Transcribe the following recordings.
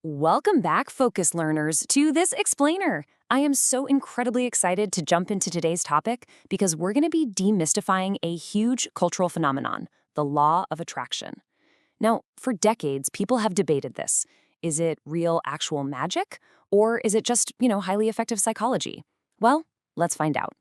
Welcome back, Focus Learners, to this explainer. I am so incredibly excited to jump into today's topic because we're going to be demystifying a huge cultural phenomenon, the law of attraction. Now, for decades, people have debated this. Is it real, actual magic? Or is it just, highly effective psychology? Well, let's find out.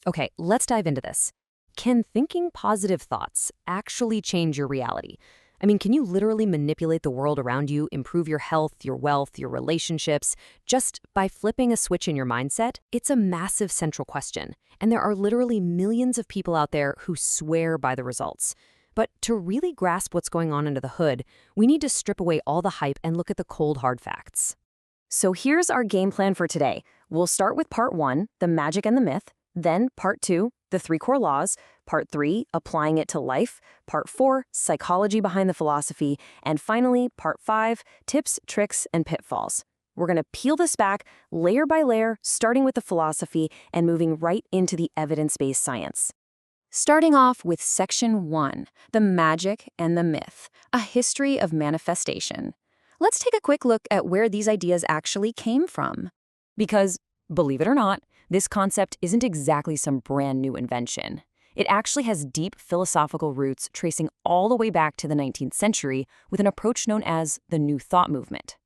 Okay, let's dive into this. Can thinking positive thoughts actually change your reality? I mean, can you literally manipulate the world around you, improve your health, your wealth, your relationships, just by flipping a switch in your mindset? It's a massive central question, and there are literally millions of people out there who swear by the results. But to really grasp what's going on under the hood, we need to strip away all the hype and look at the cold, hard facts. So here's our game plan for today. We'll start with part 1, the magic and the myth, then part 2, the 3 core laws, part 3, applying it to life, part 4, psychology behind the philosophy, and finally, part 5, tips, tricks, and pitfalls. We're going to peel this back layer by layer, starting with the philosophy and moving right into the evidence-based science. Starting off with section 1, the magic and the myth, a history of manifestation. Let's take a quick look at where these ideas actually came from. Because, believe it or not, this concept isn't exactly some brand new invention. It actually has deep philosophical roots tracing all the way back to the 19th century with an approach known as the New Thought movement.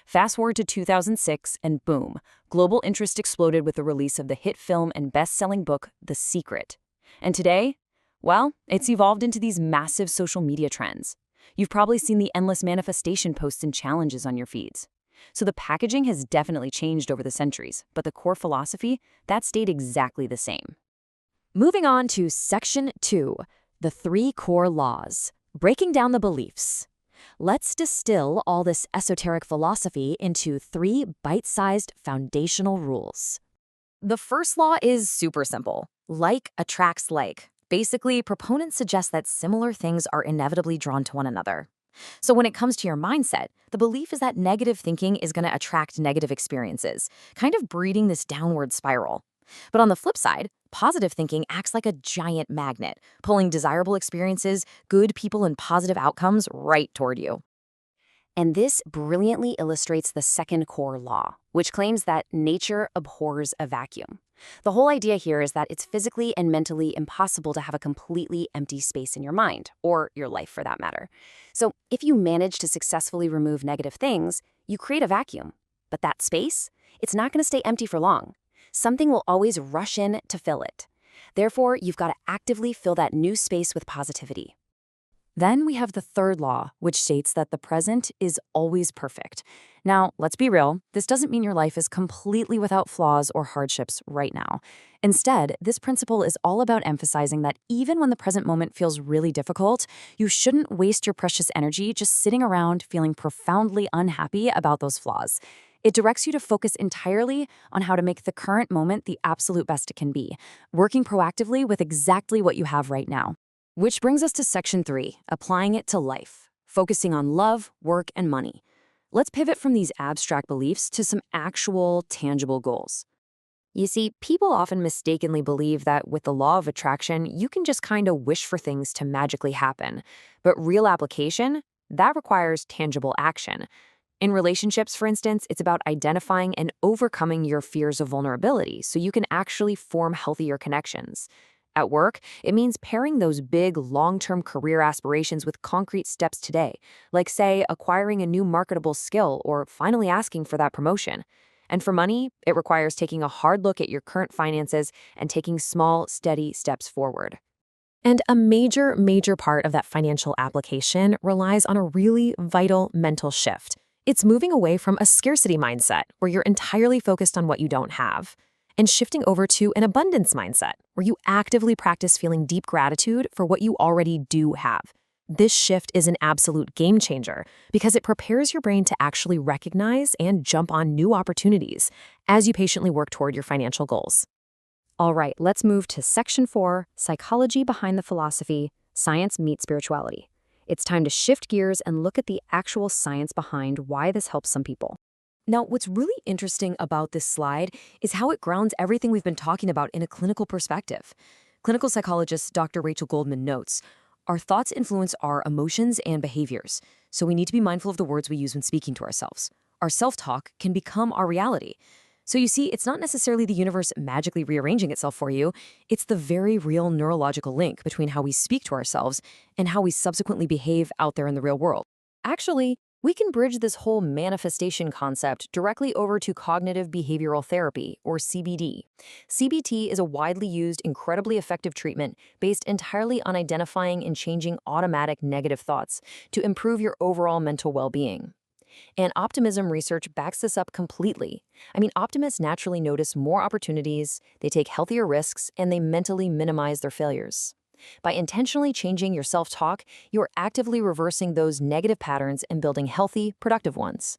Fast forward to 2006 and boom, global interest exploded with the release of the hit film and best-selling book, The Secret. And today, well, it's evolved into these massive social media trends. You've probably seen the endless manifestation posts and challenges on your feeds. So the packaging has definitely changed over the centuries, but the core philosophy, that stayed exactly the same. Moving on to section 2, the 3 core laws, breaking down the beliefs. Let's distill all this esoteric philosophy into 3 bite-sized foundational rules. The first law is super simple. Like attracts like. Basically, proponents suggest that similar things are inevitably drawn to one another. So when it comes to your mindset, the belief is that negative thinking is going to attract negative experiences, kind of breeding this downward spiral. But on the flip side, positive thinking acts like a giant magnet, pulling desirable experiences, good people, and positive outcomes right toward you. And this brilliantly illustrates the second core law, which claims that nature abhors a vacuum. The whole idea here is that it's physically and mentally impossible to have a completely empty space in your mind, or your life for that matter. So if you manage to successfully remove negative things, you create a vacuum. But that space, it's not going to stay empty for long. Something will always rush in to fill it. Therefore, you've got to actively fill that new space with positivity. Then we have the third law, which states that the present is always perfect. Now, let's be real, this doesn't mean your life is completely without flaws or hardships right now. Instead, this principle is all about emphasizing that even when the present moment feels really difficult, you shouldn't waste your precious energy just sitting around feeling profoundly unhappy about those flaws. It directs you to focus entirely on how to make the current moment the absolute best it can be, working proactively with exactly what you have right now. Which brings us to section 3, applying it to life, focusing on love, work, and money. Let's pivot from these abstract beliefs to some actual, tangible goals. You see, people often mistakenly believe that with the law of attraction, you can just kind of wish for things to magically happen. But real application, that requires tangible action. In relationships, for instance, it's about identifying and overcoming your fears of vulnerability so you can actually form healthier connections. At work, it means pairing those big, long-term career aspirations with concrete steps today, like, say, acquiring a new marketable skill or finally asking for that promotion. And for money, it requires taking a hard look at your current finances and taking small, steady steps forward. And a major part of that financial application relies on a really vital mental shift. It's moving away from a scarcity mindset, where you're entirely focused on what you don't have, and shifting over to an abundance mindset, where you actively practice feeling deep gratitude for what you already do have. This shift is an absolute game changer because it prepares your brain to actually recognize and jump on new opportunities as you patiently work toward your financial goals. All right, let's move to section 4, psychology behind the philosophy, science meets spirituality. It's time to shift gears and look at the actual science behind why this helps some people. Now, what's really interesting about this slide is how it grounds everything we've been talking about in a clinical perspective. Clinical psychologist Dr. Rachel Goldman notes, Our thoughts influence our emotions and behaviors, so we need to be mindful of the words we use when speaking to ourselves. Our self-talk can become our reality. So you see, it's not necessarily the universe magically rearranging itself for you. It's the very real neurological link between how we speak to ourselves and how we subsequently behave out there in the real world. Actually, we can bridge this whole manifestation concept directly over to cognitive behavioral therapy, or CBT. CBT is a widely used, incredibly effective treatment based entirely on identifying and changing automatic negative thoughts to improve your overall mental well-being. And optimism research backs this up completely. I mean, optimists naturally notice more opportunities, they take healthier risks, and they mentally minimize their failures. By intentionally changing your self-talk, you're actively reversing those negative patterns and building healthy, productive ones.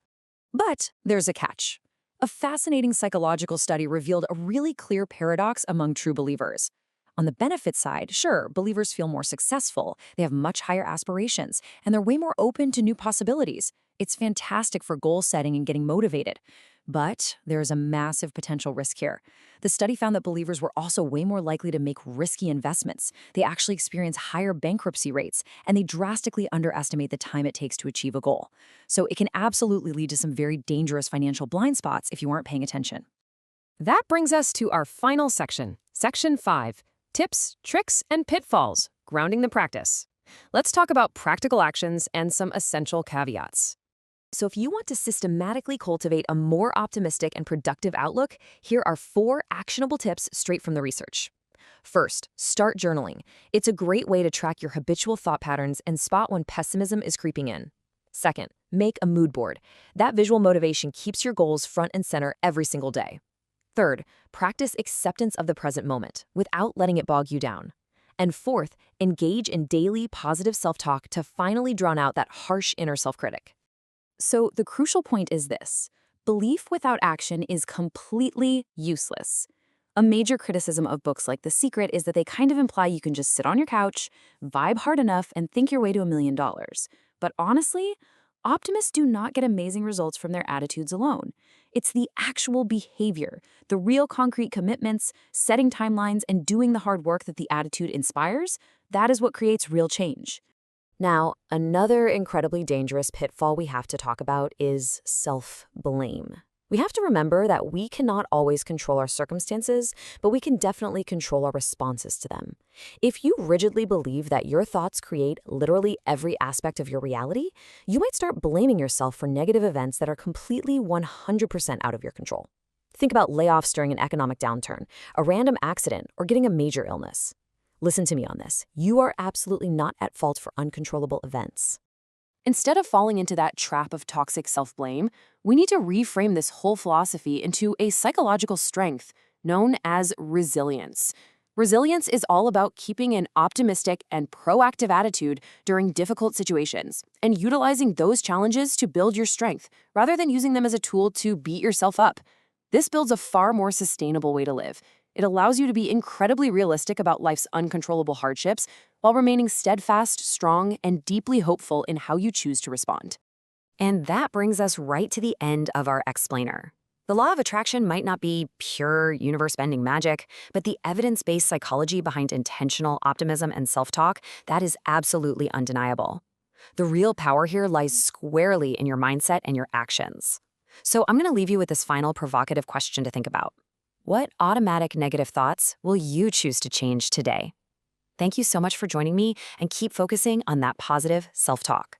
But there's a catch. A fascinating psychological study revealed a really clear paradox among true believers. On the benefit side, sure, believers feel more successful, they have much higher aspirations, and they're way more open to new possibilities. It's fantastic for goal setting and getting motivated. But there's a massive potential risk here. The study found that believers were also way more likely to make risky investments. They actually experience higher bankruptcy rates, and they drastically underestimate the time it takes to achieve a goal. So it can absolutely lead to some very dangerous financial blind spots if you aren't paying attention. That brings us to our final section, Section 5, Tips, Tricks, and Pitfalls, Grounding the Practice. Let's talk about practical actions and some essential caveats. So if you want to systematically cultivate a more optimistic and productive outlook, here are 4 actionable tips straight from the research. First, start journaling. It's a great way to track your habitual thought patterns and spot when pessimism is creeping in. Second, make a mood board. That visual motivation keeps your goals front and center every single day. Third, practice acceptance of the present moment without letting it bog you down. And fourth, engage in daily positive self-talk to finally drown out that harsh inner self-critic. So the crucial point is this: belief without action is completely useless. A major criticism of books like The Secret is that they kind of imply you can just sit on your couch, vibe hard enough, and think your way to $1 million. But honestly, optimists do not get amazing results from their attitudes alone. It's the actual behavior, the real concrete commitments, setting timelines, and doing the hard work that the attitude inspires. That is what creates real change. Now, another incredibly dangerous pitfall we have to talk about is self-blame. We have to remember that we cannot always control our circumstances, but we can definitely control our responses to them. If you rigidly believe that your thoughts create literally every aspect of your reality, you might start blaming yourself for negative events that are completely 100% out of your control. Think about layoffs during an economic downturn, a random accident, or getting a major illness. Listen to me on this. You are absolutely not at fault for uncontrollable events. Instead of falling into that trap of toxic self-blame, we need to reframe this whole philosophy into a psychological strength known as resilience. Resilience is all about keeping an optimistic and proactive attitude during difficult situations and utilizing those challenges to build your strength rather than using them as a tool to beat yourself up. This builds a far more sustainable way to live. It allows you to be incredibly realistic about life's uncontrollable hardships while remaining steadfast, strong, and deeply hopeful in how you choose to respond. And that brings us right to the end of our explainer. The law of attraction might not be pure universe-bending magic, but the evidence-based psychology behind intentional optimism and self-talk, that is absolutely undeniable. The real power here lies squarely in your mindset and your actions. So I'm going to leave you with this final provocative question to think about. What automatic negative thoughts will you choose to change today? Thank you so much for joining me, and keep focusing on that positive self-talk.